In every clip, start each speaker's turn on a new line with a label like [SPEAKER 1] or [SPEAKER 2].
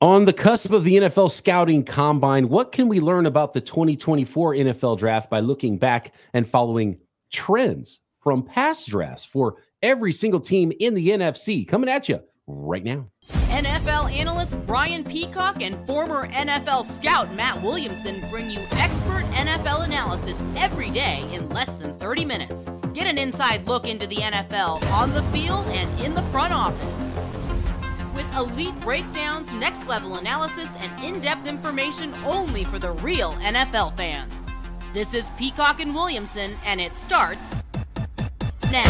[SPEAKER 1] On the cusp of the NFL scouting combine, what can we learn about the 2024 NFL draft by looking back and following trends from past drafts for every single team in the NFC? Coming at you right now.
[SPEAKER 2] NFL analyst Brian Peacock and former NFL scout Matt Williamson bring you expert NFL analysis every day in less than 30 minutes. Get an inside look into the NFL on the field and in the front office. With elite breakdowns, next-level analysis, and in-depth information only for the real NFL fans. This is Peacock and Williamson, and it starts now.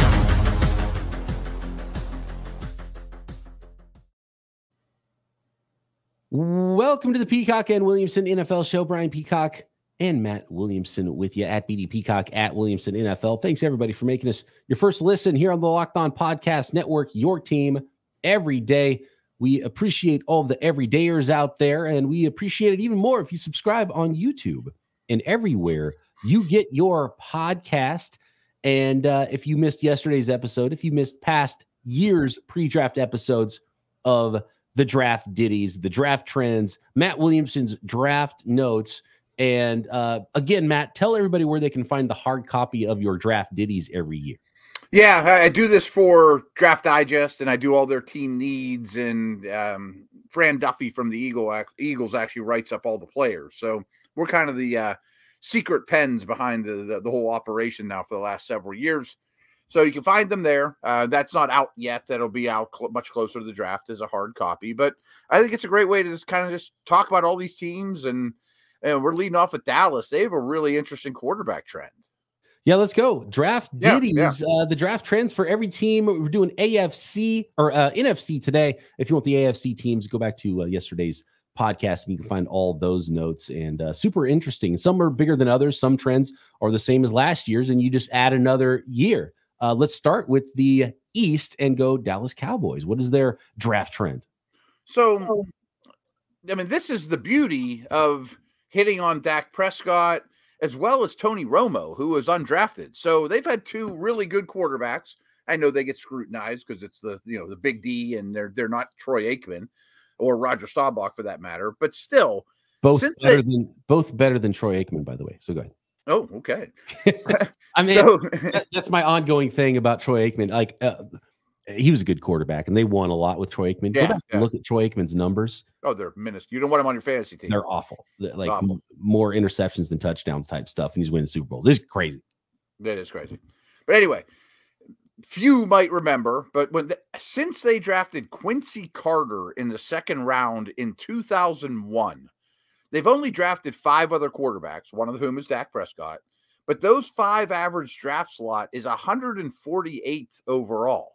[SPEAKER 1] Welcome to the Peacock and Williamson NFL Show. Brian Peacock and Matt Williamson with you at BD Peacock at Williamson NFL. Thanks, everybody, for making us your first listen here on the Locked On Podcast Network, your team every day. We appreciate all of the everydayers out there, and we appreciate it even more if you subscribe on YouTube and everywhere you get your podcast. And if you missed yesterday's episode, if you missed past years' pre-draft episodes of the draft ditties, the draft trends, Matt Williamson's draft notes, and again, Matt, tell everybody where they can find the hard copy of your draft ditties every year.
[SPEAKER 3] Yeah, I do this for Draft Digest, and I do all their team needs, and Fran Duffy from the Eagles actually writes up all the players. So we're kind of the secret pens behind the whole operation now for the last several years. So you can find them there. That's not out yet. That'll be out much closer to the draft as a hard copy. But I think it's a great way to just talk about all these teams, and we're leading off with Dallas. They have a really interesting quarterback trend.
[SPEAKER 1] Yeah, let's go. Draft ditties, the draft trends for every team. We're doing AFC or NFC today. If you want the AFC teams, go back to yesterday's podcast and you can find all those notes, and super interesting. Some are bigger than others. Some trends are the same as last year's, and you just add another year. Let's start with the East and go Dallas Cowboys. What is their draft trend?
[SPEAKER 3] So, I mean, this is the beauty of hitting on Dak Prescott as well as Tony Romo, who was undrafted. So they've had two really good quarterbacks. I know they get scrutinized because it's the big D, and they're not Troy Aikman or Roger Staubach for that matter. But still,
[SPEAKER 1] both better than Troy Aikman, by the way. So go ahead.
[SPEAKER 3] Oh, okay.
[SPEAKER 1] I mean, that's my ongoing thing about Troy Aikman. Like, he was a good quarterback, and they won a lot with Troy Aikman. Go back and look at Troy Aikman's numbers.
[SPEAKER 3] Oh, they're minuscule. You don't want him on your fantasy team.
[SPEAKER 1] They're awful. Like awful. More interceptions than touchdowns type stuff, and he's winning Super Bowls. This is crazy.
[SPEAKER 3] That is crazy. But anyway, few might remember, but since they drafted Quincy Carter in the second round in 2001, they've only drafted 5 other quarterbacks, one of whom is Dak Prescott. But those 5 average draft slot is 148th overall.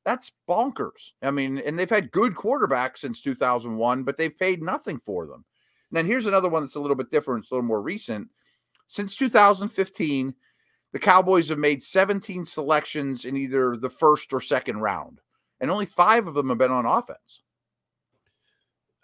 [SPEAKER 3] That's bonkers. I mean, and they've had good quarterbacks since 2001, but they've paid nothing for them. And then here's another one that's a little bit different. It's a little more recent. Since 2015, the Cowboys have made 17 selections in either the first or second round, and only 5 of them have been on offense.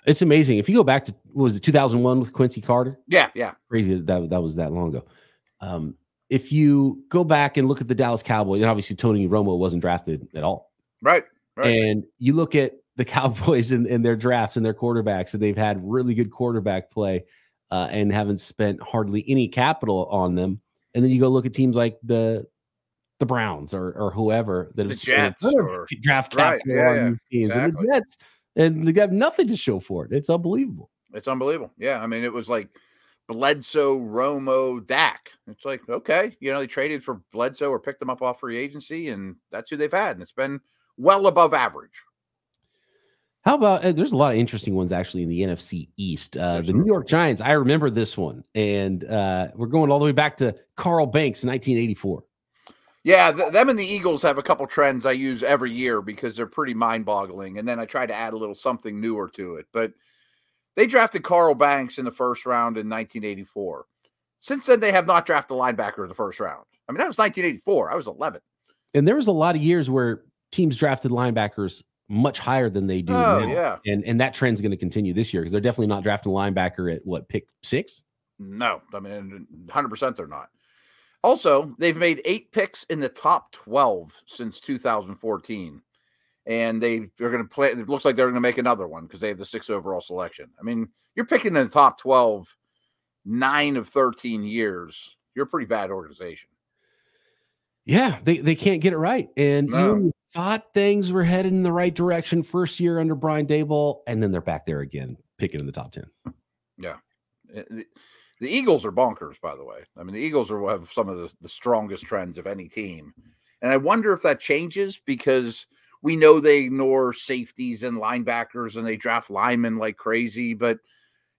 [SPEAKER 1] It's amazing. If you go back to, what was it, 2001 with Quincy Carter?
[SPEAKER 3] Yeah.
[SPEAKER 1] Crazy that was that long ago. If you go back and look at the Dallas Cowboys, and obviously Tony Romo wasn't drafted at all.
[SPEAKER 3] Right.
[SPEAKER 1] And you look at the Cowboys and their drafts and their quarterbacks, and they've had really good quarterback play and haven't spent hardly any capital on them. And then you go look at teams like the Browns or whoever that
[SPEAKER 3] the Jets or
[SPEAKER 1] draft capital on teams. Exactly. And the Jets, and they have nothing to show for it. It's unbelievable.
[SPEAKER 3] It's unbelievable. Yeah. I mean, it was like Bledsoe, Romo, Dak. It's like, okay, they traded for Bledsoe or picked them up off free agency, and that's who they've had. And it's been well above average.
[SPEAKER 1] How about, there's a lot of interesting ones actually in the NFC East. The New York Giants, I remember this one. And we're going all the way back to Carl Banks in 1984.
[SPEAKER 3] Yeah, them and the Eagles have a couple trends I use every year because they're pretty mind-boggling. And then I try to add a little something newer to it. But they drafted Carl Banks in the first round in 1984. Since then, they have not drafted a linebacker in the first round. I mean, that was 1984. I was 11.
[SPEAKER 1] And there was a lot of years where teams drafted linebackers much higher than they do now.
[SPEAKER 3] Yeah.
[SPEAKER 1] And that trend's going to continue this year because they're definitely not drafting a linebacker at what, pick 6?
[SPEAKER 3] No, I mean, 100% they're not. Also, they've made 8 picks in the top 12 since 2014. and they're going to play. It looks like they're going to make another one because they have the 6th overall selection. I mean, you're picking in the top 12, 9 of 13 years. You're a pretty bad organization.
[SPEAKER 1] Yeah, they can't get it right. And
[SPEAKER 3] No.
[SPEAKER 1] you thought things were headed in the right direction first year under Brian Daboll, and then they're back there again, picking in the top 10.
[SPEAKER 3] Yeah. The Eagles are bonkers, by the way. I mean, the Eagles have some of the strongest trends of any team. And I wonder if that changes because we know they ignore safeties and linebackers and they draft linemen like crazy. But,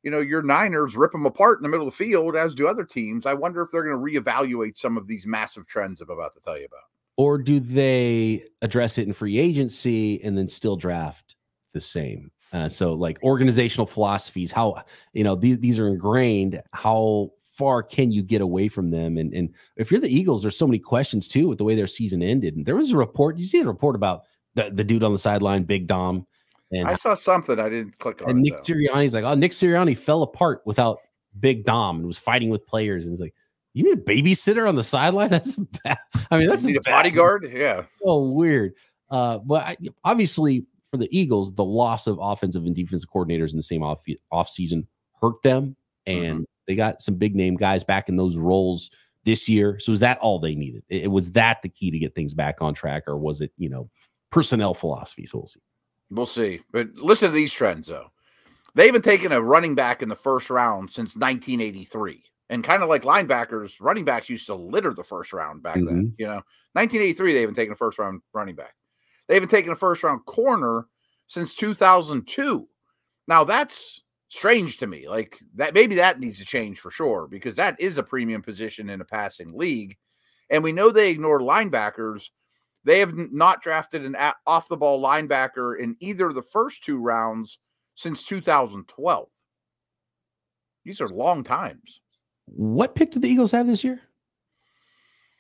[SPEAKER 3] your Niners rip them apart in the middle of the field, as do other teams. I wonder if they're going to reevaluate some of these massive trends I'm about to tell you about.
[SPEAKER 1] Or do they address it in free agency and then still draft the same? So like organizational philosophies, how, these are ingrained, how far can you get away from them? And if you're the Eagles, there's so many questions too, with the way their season ended. And there was a report, you see a report about the dude on the sideline, Big Dom. And
[SPEAKER 3] I saw something. I didn't click on
[SPEAKER 1] and
[SPEAKER 3] it.
[SPEAKER 1] Nick Sirianni's like, Nick Sirianni fell apart without Big Dom and was fighting with players. And it's like, you need a babysitter on the sideline? That's bad. I mean, that's
[SPEAKER 3] a bodyguard. Yeah.
[SPEAKER 1] So weird. But obviously for the Eagles, the loss of offensive and defensive coordinators in the same off season hurt them. And they got some big name guys back in those roles this year. So is that all they needed? It was that the key to get things back on track, or was it, personnel philosophy? So we'll see.
[SPEAKER 3] We'll see. But listen to these trends, though. They haven't taken a running back in the first round since 1983. And kind of like linebackers, running backs used to litter the first round back then. 1983, they haven't taken a first round running back. They haven't taken a first round corner since 2002. Now, that's strange to me. Like that, maybe that needs to change for sure, because that is a premium position in a passing league. And we know they ignore linebackers. They have not drafted an off-the-ball linebacker in either of the first 2 rounds since 2012. These are long times.
[SPEAKER 1] What pick did the Eagles have this year?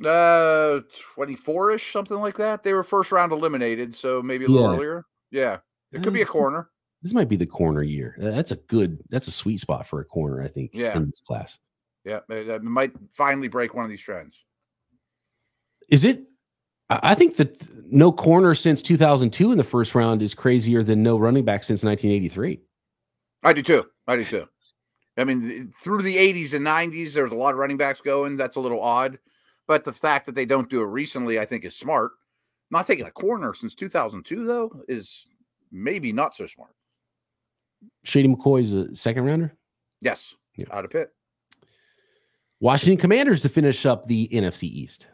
[SPEAKER 3] 24-ish, something like that. They were first round eliminated, so maybe a little earlier. Yeah, it could be a corner.
[SPEAKER 1] This might be the corner year. That's a sweet spot for a corner, I think, in this class.
[SPEAKER 3] Yeah, it might finally break one of these trends.
[SPEAKER 1] Is it? I think that no corner since 2002 in the first round is crazier than no running back since 1983.
[SPEAKER 3] I do too. I mean, through the 80s and 90s, there's a lot of running backs going. That's a little odd. But the fact that they don't do it recently, I think, is smart. Not taking a corner since 2002, though, is maybe not so smart.
[SPEAKER 1] Shady McCoy's a second rounder?
[SPEAKER 3] Yes, out of Pitt.
[SPEAKER 1] Washington Commanders to finish up the NFC East.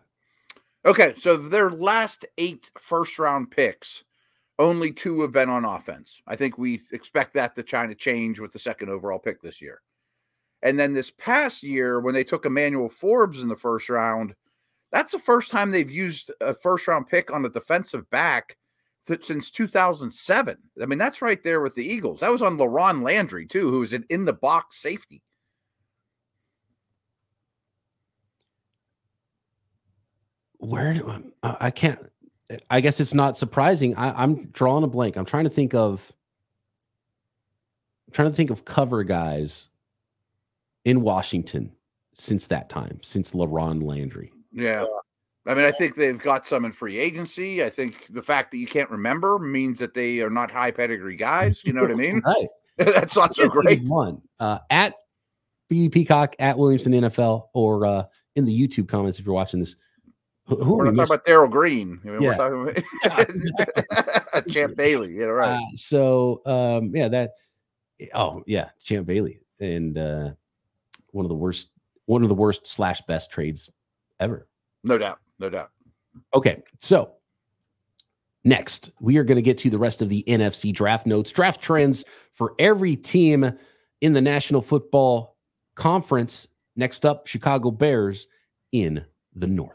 [SPEAKER 3] Okay, so their last 8 first-round picks, only 2 have been on offense. I think we expect that to kind of change with the 2nd overall pick this year. And then this past year, when they took Emmanuel Forbes in the first round, that's the first time they've used a first-round pick on a defensive back since 2007. I mean, that's right there with the Eagles. That was on LaRon Landry, too, who was an in-the-box safety.
[SPEAKER 1] I can't. I guess it's not surprising. I'm drawing a blank. I'm trying to think of cover guys in Washington since that time, since LaRon Landry.
[SPEAKER 3] Yeah. I mean, I think they've got some in free agency. I think the fact that you can't remember means that they are not high pedigree guys. You know what I mean?
[SPEAKER 1] Right.
[SPEAKER 3] That's not so great.
[SPEAKER 1] One at BD Peacock, at Williamson NFL, or in the YouTube comments if you're watching this.
[SPEAKER 3] We're not talking about Darryl Green. I mean,
[SPEAKER 1] Yeah.
[SPEAKER 3] We're talking about Champ Bailey. Yeah, right.
[SPEAKER 1] Champ Bailey, and one of the worst / best trades ever.
[SPEAKER 3] No doubt.
[SPEAKER 1] Okay, so next we are going to get to the rest of the NFC draft notes, draft trends for every team in the National Football Conference. Next up, Chicago Bears in the North.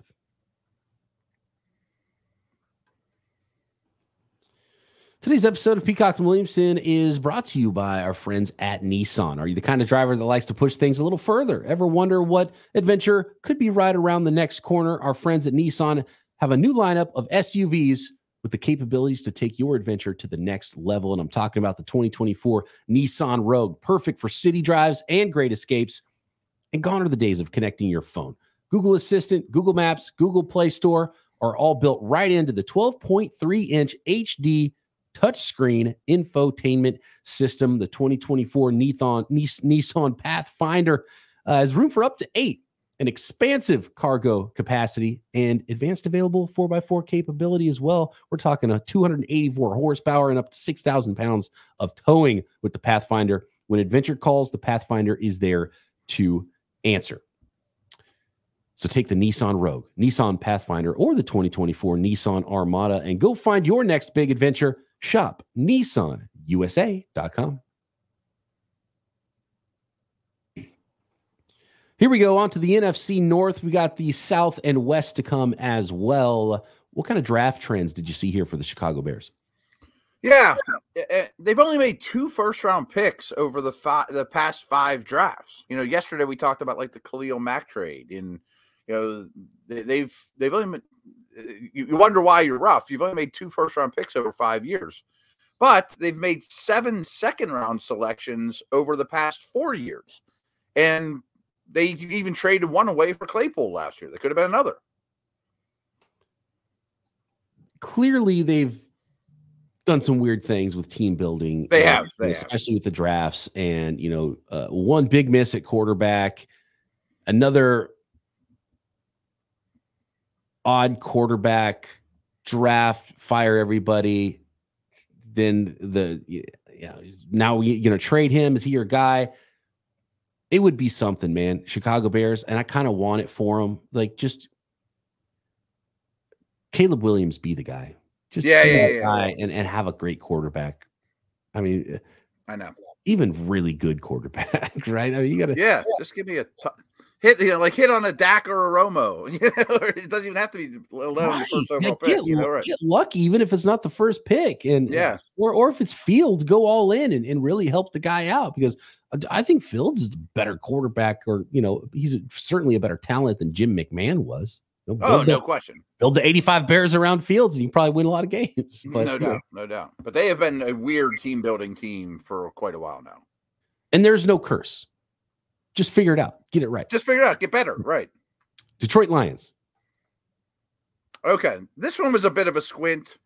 [SPEAKER 1] Today's episode of Peacock and Williamson is brought to you by our friends at Nissan. Are you the kind of driver that likes to push things a little further? Ever wonder what adventure could be right around the next corner? Our friends at Nissan have a new lineup of SUVs with the capabilities to take your adventure to the next level. And I'm talking about the 2024 Nissan Rogue, perfect for city drives and great escapes. And gone are the days of connecting your phone. Google Assistant, Google Maps, Google Play Store are all built right into the 12.3-inch HD touchscreen infotainment system. The 2024 Nissan Pathfinder has room for up to 8, an expansive cargo capacity, and advanced available 4x4 capability as well. We're talking a 284 horsepower and up to 6,000 pounds of towing with the Pathfinder. When adventure calls, the Pathfinder is there to answer. So take the Nissan Rogue, Nissan Pathfinder, or the 2024 Nissan Armada and go find your next big adventure. Shop NissanUSA.com. Here we go on to the NFC North. We got the South and West to come as well. What kind of draft trends did you see here for the Chicago Bears?
[SPEAKER 3] Yeah, they've only made 2 first-round picks over the past 5 drafts. You know, yesterday we talked about like the Khalil Mack trade, and you know they've only you wonder why you're rough. You've only made 2 first-round picks over 5 years, but they've made 7 second-round selections over the past 4 years, and they even traded one away for Claypool last year. There could have been another.
[SPEAKER 1] Clearly, they've done some weird things with team building.
[SPEAKER 3] They have,
[SPEAKER 1] especially with the drafts. And, you know, one big miss at quarterback, another odd quarterback draft, fire everybody. Then now you're going to trade him. Is he your guy? It would be something, man. Chicago Bears, and I kind of want it for them. Like, just Caleb Williams be the guy. Just guy and have a great quarterback. I mean,
[SPEAKER 3] I know.
[SPEAKER 1] Even really good quarterback, right? I mean, you got to
[SPEAKER 3] just give me a hit, like hit on a Dak or a Romo. It doesn't even have to be alone the first overall pick.
[SPEAKER 1] Get lucky, even if it's not the first pick, and or if it's Fields, go all in and really help the guy out, because I think Fields is a better quarterback, or he's certainly a better talent than Jim McMahon was.
[SPEAKER 3] No question.
[SPEAKER 1] Build the 85 Bears around Fields, and you probably win a lot of games. But,
[SPEAKER 3] no doubt. But they have been a weird team-building team for quite a while now.
[SPEAKER 1] And there's no curse. Just figure it out. Get it right.
[SPEAKER 3] Just figure it out. Get better. Right.
[SPEAKER 1] Detroit Lions.
[SPEAKER 3] Okay. This one was a bit of a squint,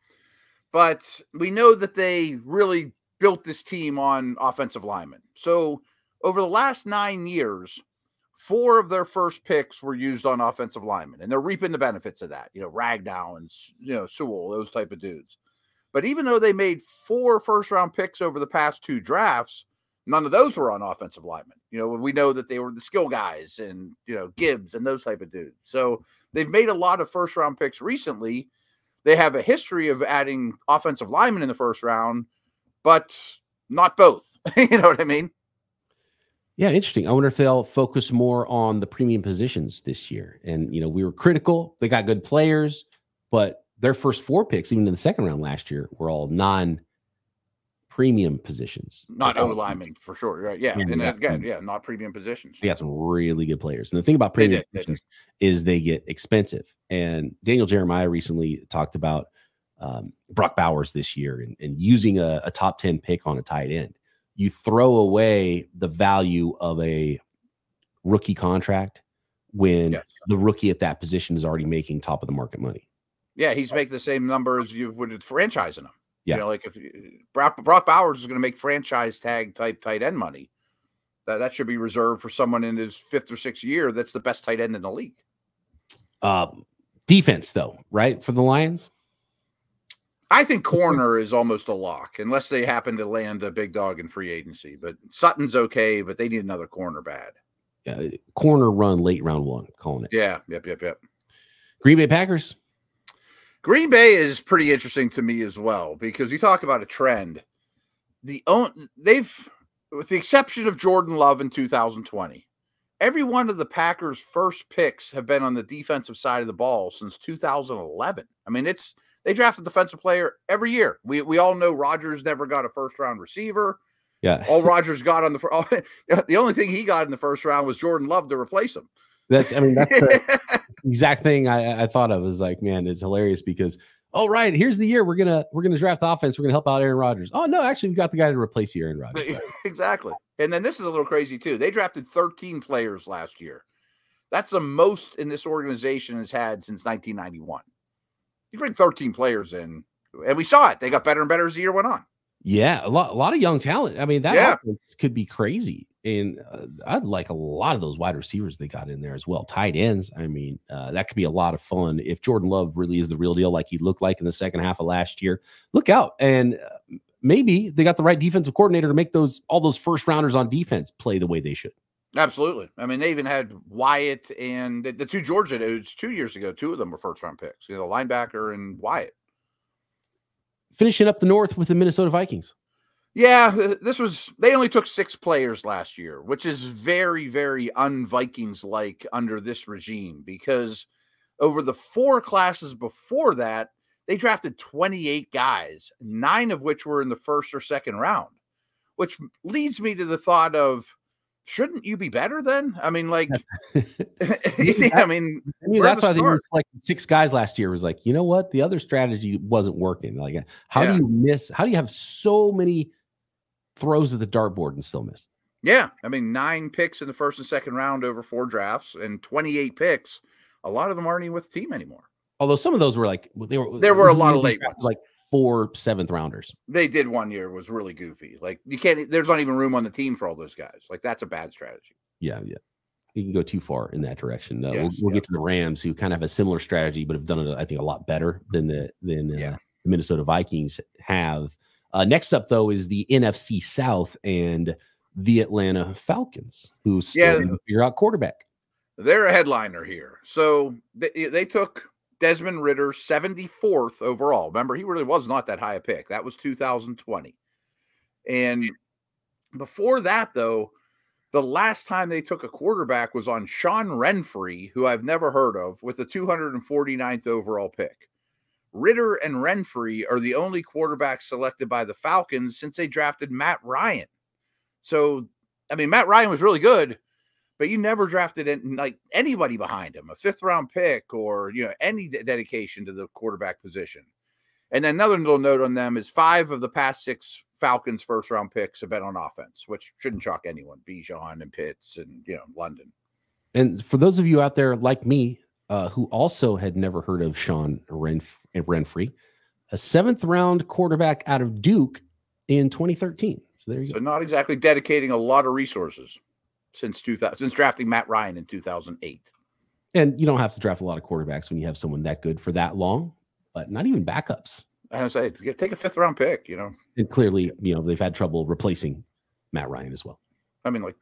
[SPEAKER 3] but we know that they really built this team on offensive linemen. So over the last 9 years, 4 of their first picks were used on offensive linemen, and they're reaping the benefits of that. Ragnow and Sewell, those type of dudes. But even though they made 4 first-round picks over the past 2 drafts, none of those were on offensive linemen. We know that they were the skill guys and Gibbs and those type of dudes. So they've made a lot of first-round picks recently. They have a history of adding offensive linemen in the first round, but not both. You know what I mean?
[SPEAKER 1] Yeah, interesting. I wonder if they'll focus more on the premium positions this year. And, we were critical. They got good players, but their first 4 picks, even in the second round last year, were all non-premium positions.
[SPEAKER 3] Not O-linemen, for sure. Right? Yeah. And again, not premium positions.
[SPEAKER 1] They got some really good players. And the thing about premium positions is they get expensive. And Daniel Jeremiah recently talked about Brock Bowers this year and using a top 10 pick on a tight end. You throw away the value of a rookie contract when the rookie at that position is already making top of the market money. Yeah,
[SPEAKER 3] he's making the same number as you would franchising him.
[SPEAKER 1] Yeah,
[SPEAKER 3] like if Brock Bowers is going to make franchise tag type tight end money, that should be reserved for someone in his 5th or 6th year that's the best tight end in the league.
[SPEAKER 1] Defense, though, right, for the Lions?
[SPEAKER 3] I think corner is almost a lock, unless they happen to land a big dog in free agency. But Sutton's okay, but they need another corner bad.
[SPEAKER 1] Corner run late round 1, calling it.
[SPEAKER 3] Yeah, yep.
[SPEAKER 1] Green Bay Packers.
[SPEAKER 3] Green Bay is pretty interesting to me as well, because you talk about a trend. They've, with the exception of Jordan Love in 2020, every one of the Packers' first picks have been on the defensive side of the ball since 2011. I mean, they draft a defensive player every year. We all know Rodgers never got a first-round receiver.
[SPEAKER 1] Yeah.
[SPEAKER 3] All Rodgers got the only thing he got in the first round was Jordan Love to replace him.
[SPEAKER 1] That's the exact thing I thought of. Was like, man, it's hilarious because, right, here's the year we're gonna draft offense. We're gonna help out Aaron Rodgers. Oh no, actually, we got the guy to replace you, Aaron Rodgers.
[SPEAKER 3] Exactly. And then this is a little crazy too. They drafted 13 players last year. That's the most in this organization has had since 1991. You bring 13 players in, and we saw it. They got better and better as the year went on.
[SPEAKER 1] Yeah, a lot of young talent. I mean, that offense could be crazy. And I'd like a lot of those wide receivers they got in there as well. Tight ends. I mean, that could be a lot of fun if Jordan Love really is the real deal, like he looked like in the second half of last year. Look out. And maybe they got the right defensive coordinator to make all those first rounders on defense play the way they should.
[SPEAKER 3] Absolutely. I mean, they even had Wyatt and the two Georgia dudes 2 years ago. Two of them were first-round picks. The linebacker and Wyatt.
[SPEAKER 1] Finishing up the North with the Minnesota Vikings.
[SPEAKER 3] Yeah, they only took 6 players last year, which is very, very un-Vikings-like under this regime, because over the 4 classes before that, they drafted 28 guys, 9 of which were in the first or second round, which leads me to the thought of, shouldn't you be better then? I mean, like, I mean,
[SPEAKER 1] that's why they selected 6 guys last year. Was like, you know what? The other strategy wasn't working. Like, how do you have so many throws at the dartboard and still miss?
[SPEAKER 3] Yeah. I mean, 9 picks in the first and second round over 4 drafts and 28 picks. A lot of them aren't even with the team anymore.
[SPEAKER 1] Although some of those were like, there
[SPEAKER 3] were a lot of late ones,
[SPEAKER 1] like 4 7th rounders.
[SPEAKER 3] They did one year was really goofy. Like, there's not even room on the team for all those guys. Like, that's a bad strategy.
[SPEAKER 1] Yeah. You can go too far in that direction. We'll get to the Rams, who kind of have a similar strategy, but have done it, I think, a lot better than the Minnesota Vikings have. Next up, though, is the NFC South and the Atlanta Falcons, who still need to figure out quarterback.
[SPEAKER 3] They're a headliner here. So they took Desmond Ridder, 74th overall. Remember, he really was not that high a pick. That was 2020. And before that, though, the last time they took a quarterback was on Sean Renfree, who I've never heard of, with the 249th overall pick. Ridder and Renfree are the only quarterbacks selected by the Falcons since they drafted Matt Ryan. So, I mean, Matt Ryan was really good, but you never drafted anybody behind him, a 5th-round pick or, any dedication to the quarterback position. And then another little note on them is 5 of the past 6 Falcons first-round picks have been on offense, which shouldn't shock anyone. Bijan and Pitts and, London. And
[SPEAKER 1] for those of you out there like me, who also had never heard of Sean Renfree, a 7th-round quarterback out of Duke in 2013. So there you go.
[SPEAKER 3] So not exactly dedicating a lot of resources since drafting Matt Ryan in 2008.
[SPEAKER 1] And you don't have to draft a lot of quarterbacks when you have someone that good for that long, but not even backups.
[SPEAKER 3] I would say take a 5th-round pick,
[SPEAKER 1] And clearly, they've had trouble replacing Matt Ryan as well.
[SPEAKER 3] I mean, like,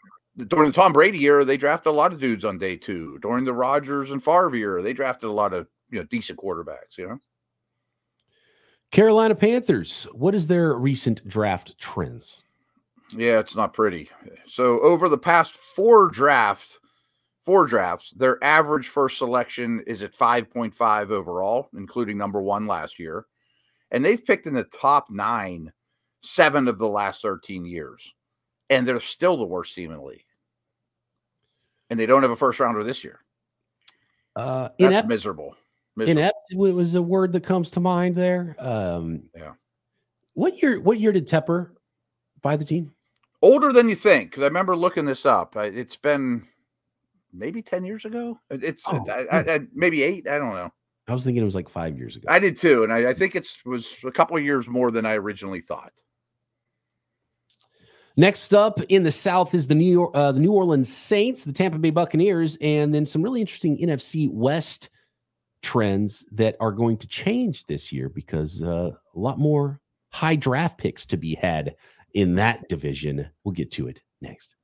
[SPEAKER 3] during the Tom Brady era, they drafted a lot of dudes on day 2. During the Rodgers and Favre era, they drafted a lot of decent quarterbacks.
[SPEAKER 1] Carolina Panthers. What is their recent draft trends?
[SPEAKER 3] Yeah, it's not pretty. So over the past 4 drafts, their average first selection is at 5.5 overall, including number 1 last year, and they've picked in the top 9 7 of the last 13 years. And they're still the worst team in the league. And they don't have a first rounder this year. That's miserable.
[SPEAKER 1] Inept was a word that comes to mind there.
[SPEAKER 3] Yeah.
[SPEAKER 1] What year did Tepper buy the team?
[SPEAKER 3] Older than you think, because I remember looking this up. It's been maybe 10 years ago. Maybe 8. I don't know.
[SPEAKER 1] I was thinking it was like 5 years ago.
[SPEAKER 3] I did too. And I think it was a couple of years more than I originally thought.
[SPEAKER 1] Next up in the South is the New Orleans Saints, the Tampa Bay Buccaneers, and then some really interesting NFC West trends that are going to change this year because a lot more high draft picks to be had in that division. We'll get to it next.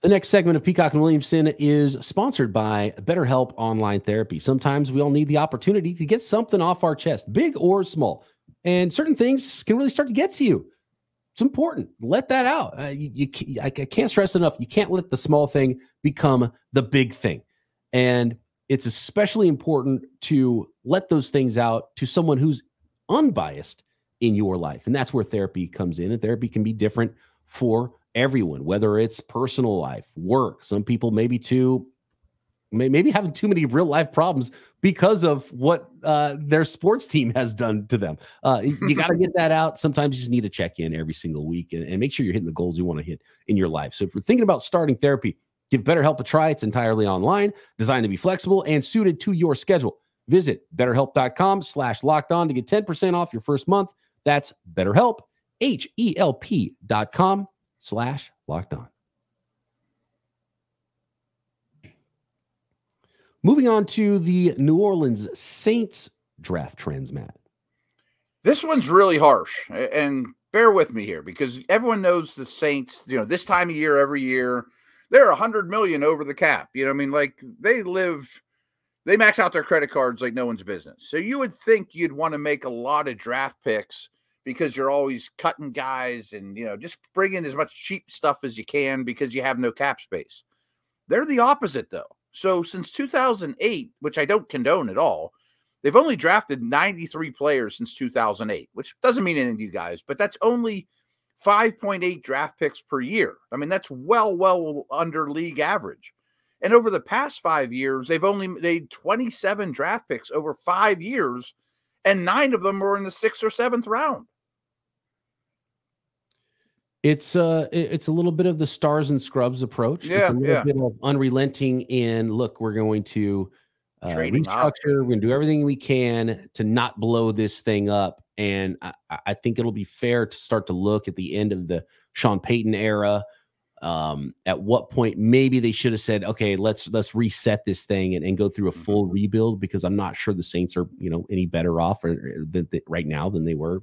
[SPEAKER 1] The next segment of Peacock and Williamson is sponsored by BetterHelp Online Therapy. Sometimes we all need the opportunity to get something off our chest, big or small. And certain things can really start to get to you. It's important. Let that out. I can't stress enough. You can't let the small thing become the big thing. And it's especially important to let those things out to someone who's unbiased in your life. And that's where therapy comes in. And therapy can be different for everyone, whether it's personal life, work. Some people maybe having too many real life problems because of what their sports team has done to them. You got to get that out. Sometimes you just need to check in every single week and make sure you're hitting the goals you want to hit in your life. So if you're thinking about starting therapy, Give BetterHelp a try. It's entirely online, designed to be flexible and suited to your schedule. Visit BetterHelp.com/lockedon to get 10% off your first month. That's BetterHelp, HELP.com/lockedon. Moving on to the New Orleans Saints draft trends, Matt.
[SPEAKER 3] This one's really harsh, and bear with me here because everyone knows the Saints, this time of year, every year, they're $100 million over the cap. You know what I mean? Like they max out their credit cards like no one's business. So you would think you'd want to make a lot of draft picks because you're always cutting guys and, just bring in as much cheap stuff as you can because you have no cap space. They're the opposite though. So since 2008, which I don't condone at all, they've only drafted 93 players since 2008, which doesn't mean anything to you guys, but that's only 5.8 draft picks per year. I mean, that's well under league average. And over the past 5 years, they've only made 27 draft picks over 5 years, and 9 of them were in the 6th or 7th round.
[SPEAKER 1] It's a little bit of the stars and scrubs approach. It's a little bit of unrelenting in, look, we're going to restructure. We're going to do everything we can to not blow this thing up. And I think it'll be fair to start to look at the end of the Sean Payton era. At what point maybe they should have said, okay, let's reset this thing and go through a full rebuild, because I'm not sure the Saints are, any better off right now than they were,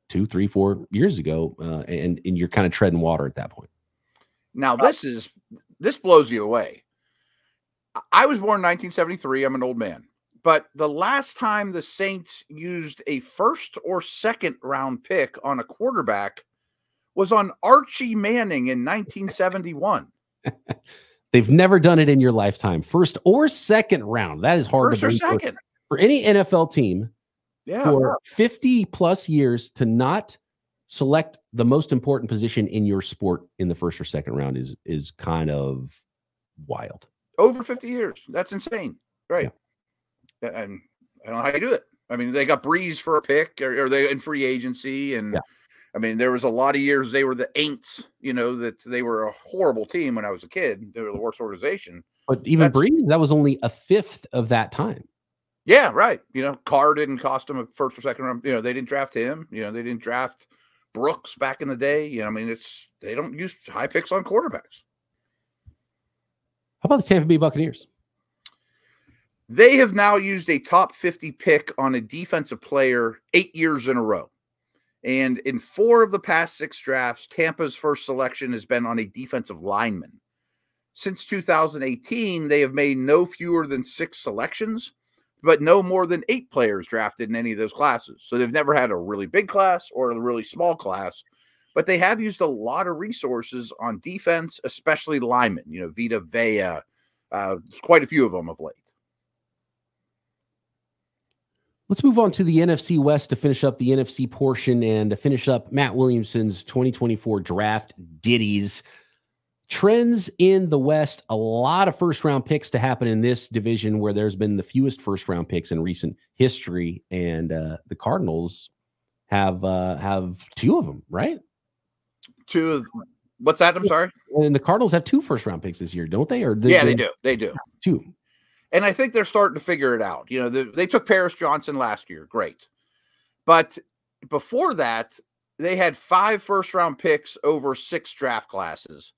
[SPEAKER 1] 2, 3, 4 years ago. And you're kind of treading water at that point.
[SPEAKER 3] Now this blows you away. I was born in 1973. I'm an old man. But the last time the Saints used a 1st or 2nd round pick on a quarterback was on Archie Manning in 1971.
[SPEAKER 1] They've never done it in your lifetime. 1st or 2nd round. That is hard to believe.
[SPEAKER 3] 1st or 2nd.
[SPEAKER 1] For any NFL team for 50 plus years to not select the most important position in your sport in the 1st or 2nd round is kind of wild.
[SPEAKER 3] Over 50 years. That's insane. Right. Yeah. And I don't know how you do it. I mean, they got Breeze for a pick, or they in free agency. And I mean, there was a lot of years they were the Aints, that they were a horrible team when I was a kid. They were the worst organization.
[SPEAKER 1] But even Breeze, that was only a 5th of that time.
[SPEAKER 3] Yeah, right. Carr didn't cost them a 1st or 2nd round. They didn't draft him. They didn't draft Brooks back in the day. I mean, they don't use high picks on quarterbacks.
[SPEAKER 1] How about the Tampa Bay Buccaneers?
[SPEAKER 3] They have now used a top 50 pick on a defensive player 8 years in a row. And in 4 of the past 6 drafts, Tampa's first selection has been on a defensive lineman. Since 2018, they have made no fewer than 6 selections, but no more than 8 players drafted in any of those classes. So they've never had a really big class or a really small class, but they have used a lot of resources on defense, especially linemen, Vita Vea, quite a few of them of late.
[SPEAKER 1] Let's move on to the NFC West to finish up the NFC portion and to finish up Matt Williamson's 2024 draft ditties. Trends in the West, a lot of 1st-round picks to happen in this division where there's been the fewest 1st-round picks in recent history, and the Cardinals have 2 of them, right?
[SPEAKER 3] 2 of what's that? I'm sorry.
[SPEAKER 1] And the Cardinals have 2 1st-round picks this year, don't they?
[SPEAKER 3] They do. They do.
[SPEAKER 1] 2.
[SPEAKER 3] And I think they're starting to figure it out. They took Paris Johnson last year. Great. But before that, they had 5 1st-round picks over 6 draft classes.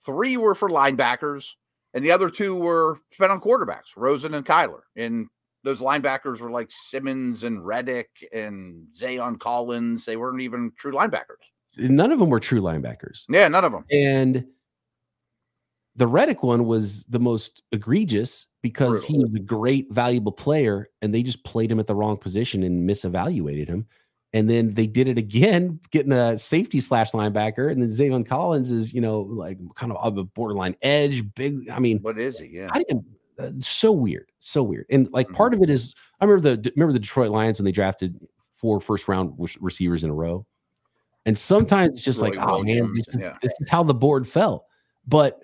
[SPEAKER 3] 3 were for linebackers, and the other 2 were spent on quarterbacks, Rosen and Kyler. And those linebackers were like Simmons and Reddick and Zayon Collins. They weren't even true linebackers.
[SPEAKER 1] None of them were true linebackers.
[SPEAKER 3] Yeah, none of them.
[SPEAKER 1] And the Reddick one was the most egregious because he was a great, valuable player, and they just played him at the wrong position and misevaluated him. And then they did it again, getting a safety / linebacker. And then Zayon Collins is, like kind of a borderline edge, big. I mean,
[SPEAKER 3] what is he? Yeah.
[SPEAKER 1] So weird. So weird. And like part of it is, I remember the Detroit Lions when they drafted 4 1st-round receivers in a row. And sometimes it's just this is how the board fell. But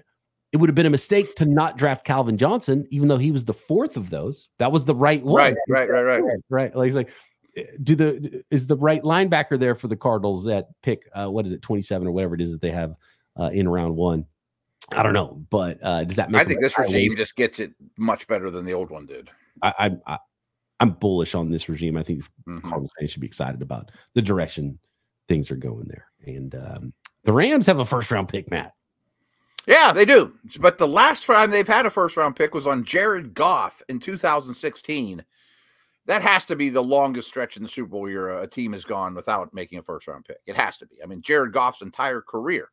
[SPEAKER 1] it would have been a mistake to not draft Calvin Johnson, even though he was the 4th of those. That was the right one. Right. Like, is the right linebacker there for the Cardinals at pick 27 or whatever it is that they have in round 1? I don't know, but does that make?
[SPEAKER 3] I think this regime just gets it much better than the old one did.
[SPEAKER 1] I'm bullish on this regime. I think Cardinals fans should be excited about the direction things are going there. And the Rams have a first-round pick, Matt.
[SPEAKER 3] Yeah, they do. But the last time they've had a first-round pick was on Jared Goff in 2016. That has to be the longest stretch in the Super Bowl year a team has gone without making a first-round pick. It has to be. I mean, Jared Goff's entire career.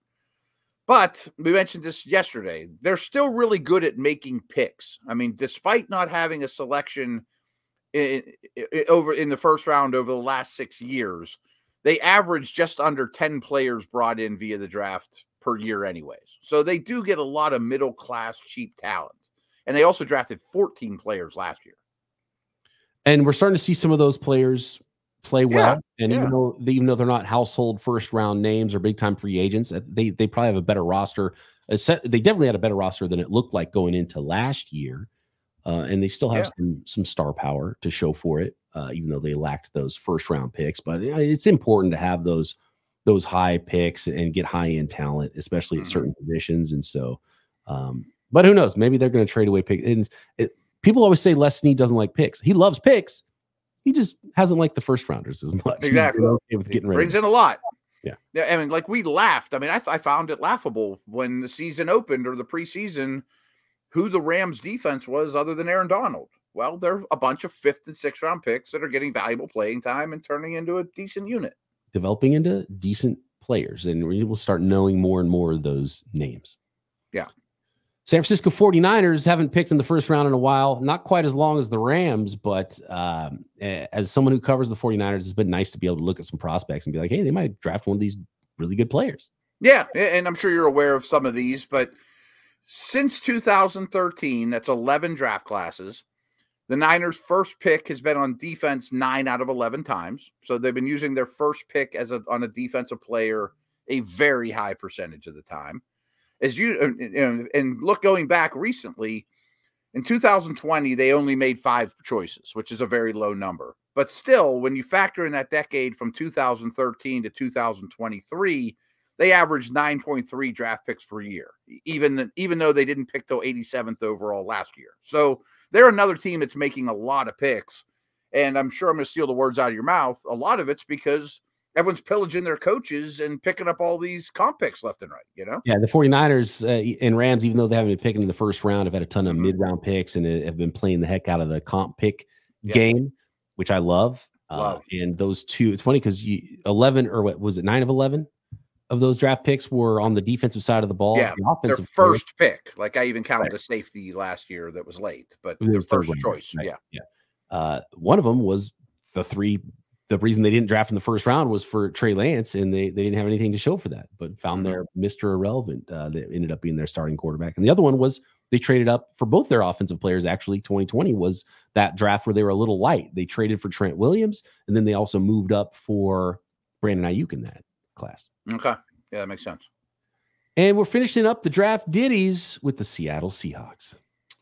[SPEAKER 3] But we mentioned this yesterday. They're still really good at making picks. I mean, despite not having a selection over in the first round over the last 6 years, they average just under 10 players brought in via the draft per year anyways. So they do get a lot of middle-class cheap talent. And they also drafted 14 players last year.
[SPEAKER 1] And we're starting to see some of those players play well. And even though they're not household first-round names or big-time free agents, they probably have a better roster. They definitely had a better roster than it looked like going into last year. And they still have some star power to show for it, even though they lacked those first-round picks. But it's important to have those high picks and get high-end talent, especially at certain positions. And so, but who knows? Maybe they're going to trade away picks. People always say Les Snead doesn't like picks. He loves picks. He just hasn't liked the first-rounders as much.
[SPEAKER 3] Exactly.
[SPEAKER 1] Okay with getting
[SPEAKER 3] brings in a lot.
[SPEAKER 1] Yeah.
[SPEAKER 3] I mean, like we laughed. I mean, I found it laughable when the season opened or the preseason who the Rams defense was other than Aaron Donald. Well, they're a bunch of 5th and 6th round picks that are getting valuable playing time and turning into a decent unit.
[SPEAKER 1] Developing into decent players. And we will start knowing more and more of those names. Yeah. San Francisco 49ers haven't picked in the first round in a while. Not quite as long as the Rams, but as someone who covers the 49ers, it's been nice to be able to look at some prospects and be like, hey, they might draft one of these really good players.
[SPEAKER 3] Yeah, and I'm sure you're aware of some of these, but since 2013, that's 11 draft classes. The Niners' first pick has been on defense 9 out of 11 times. So they've been using their first pick on a defensive player a very high percentage of the time. Going back recently, in 2020, they only made 5 choices, which is a very low number. But still, when you factor in that decade from 2013 to 2023, they averaged 9.3 draft picks per year, even though they didn't pick till 87th overall last year. So they're another team that's making a lot of picks. And I'm sure I'm going to steal the words out of your mouth. A lot of it's because everyone's pillaging their coaches and picking up all these comp picks left and right, you know?
[SPEAKER 1] Yeah, the 49ers and Rams, even though they haven't been picking in the first round, have had a ton of mid-round picks and have been playing the heck out of the comp pick game, which I love. And those two, it's funny because 11 or what was it, 9 of 11? Of those draft picks were on the defensive side of the ball.
[SPEAKER 3] Yeah,
[SPEAKER 1] the offensive
[SPEAKER 3] their first pick. Like I even counted a safety last year that was late, but their first choice. Right?
[SPEAKER 1] Yeah. One of them was the reason they didn't draft in the first round was for Trey Lance, and they didn't have anything to show for that, but found their Mr. Irrelevant that ended up being their starting quarterback. And the other one was they traded up for both their offensive players. Actually, 2020 was that draft where they were a little light. They traded for Trent Williams, and then they also moved up for Brandon Ayuk in that class.
[SPEAKER 3] Okay. Yeah, that makes sense.
[SPEAKER 1] And we're finishing up the draft ditties with the Seattle Seahawks.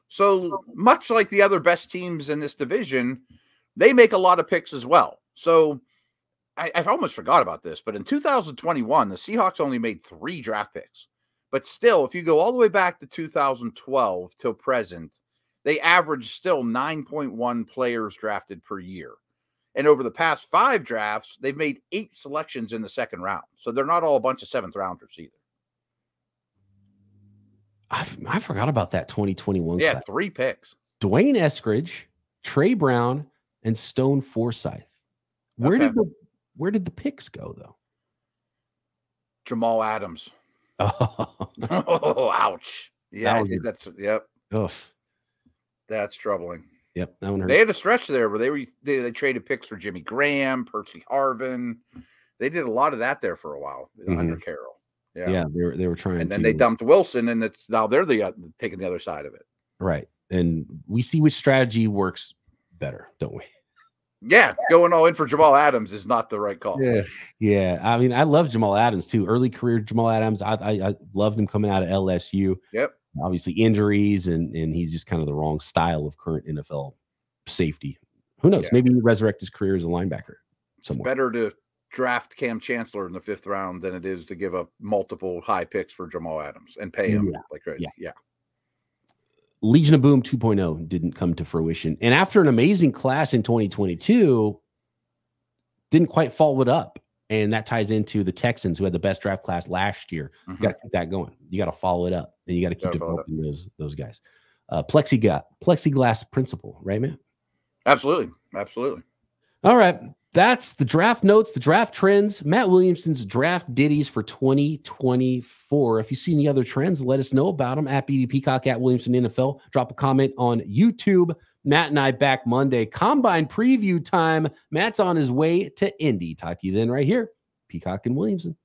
[SPEAKER 3] So much like the other best teams in this division, they make a lot of picks as well. So I've almost forgot about this, but in 2021, the Seahawks only made 3 draft picks. But still, if you go all the way back to 2012 till present, they averaged still 9.1 players drafted per year. And over the past 5 drafts, they've made 8 selections in the second round. So they're not all a bunch of 7th rounders either.
[SPEAKER 1] I forgot about that 2021
[SPEAKER 3] class.
[SPEAKER 1] class.
[SPEAKER 3] 3 picks.
[SPEAKER 1] Dwayne Eskridge, Trey Brown, and Stone Forsythe. Where did the picks go, though?
[SPEAKER 3] Jamal Adams.
[SPEAKER 1] Oh,
[SPEAKER 3] ouch. Yeah, yep.
[SPEAKER 1] Oof.
[SPEAKER 3] That's troubling.
[SPEAKER 1] Yep, that one hurt.
[SPEAKER 3] They had a stretch there where they traded picks for Jimmy Graham, Percy Harvin. They did a lot of that there for a while under Carroll.
[SPEAKER 1] Yeah, they were trying.
[SPEAKER 3] And then they dumped Wilson, and now they're taking the other side of it.
[SPEAKER 1] Right, and we see which strategy works better, don't we?
[SPEAKER 3] Yeah, going all in for Jamal Adams is not the right call.
[SPEAKER 1] Yeah. I mean, I love Jamal Adams too. Early career Jamal Adams. I loved him coming out of LSU.
[SPEAKER 3] Yep.
[SPEAKER 1] Obviously injuries and he's just kind of the wrong style of current NFL safety. Who knows? Maybe he resurrect his career as a linebacker somewhere.
[SPEAKER 3] It's better to draft Cam Chancellor in the 5th round than it is to give up multiple high picks for Jamal Adams and pay him like crazy. Yeah.
[SPEAKER 1] Legion of Boom 2.0 didn't come to fruition. And after an amazing class in 2022, didn't quite follow it up. And that ties into the Texans, who had the best draft class last year. You got to keep that going. You got to follow it up, and you got to keep developing those guys. Plexiglass principle, right, man?
[SPEAKER 3] Absolutely.
[SPEAKER 1] All right. That's the draft notes, the draft trends, Matt Williamson's draft ditties for 2024. If you see any other trends, let us know about them at BD Peacock, at Williamson NFL. Drop a comment on YouTube. Matt and I back Monday. Combine preview time. Matt's on his way to Indy. Talk to you then right here. Peacock and Williamson.